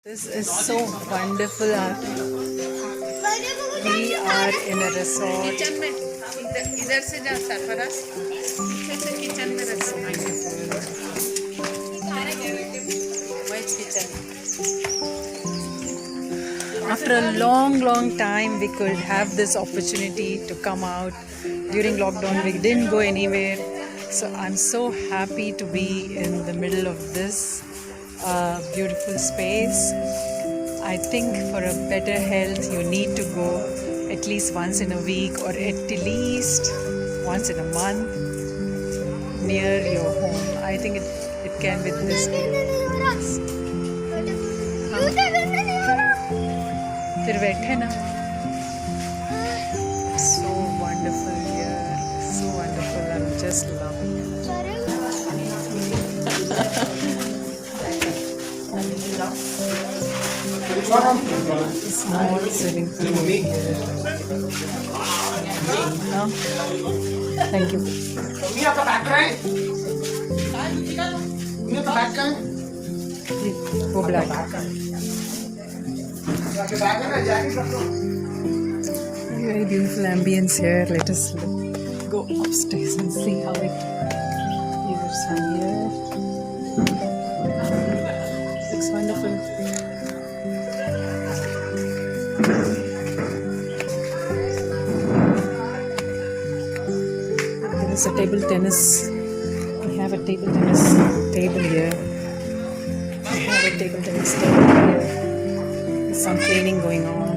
This is so wonderful. We are in a resort. Kitchen में इधर से जा सरफराज पीछे से किचन में रखो veg kitchen. After a long time, we could have this opportunity to come out. During lockdown, we didn't go anywhere. So I'm so happy to be in the middle of this beautiful space. I think for a better health, you need to go at least once in a week or at least once in a month near your home. I think it can with this. फिर बैठे ना. So wonderful here. So wonderful. I'm just loving it. Small swimming pool. No? Thank you. Go black. Very beautiful ambience here. Let us go upstairs and see how it is from here. Looks wonderful. There is a table tennis. We have a table tennis table here. We have a table tennis table here. There's some cleaning going on.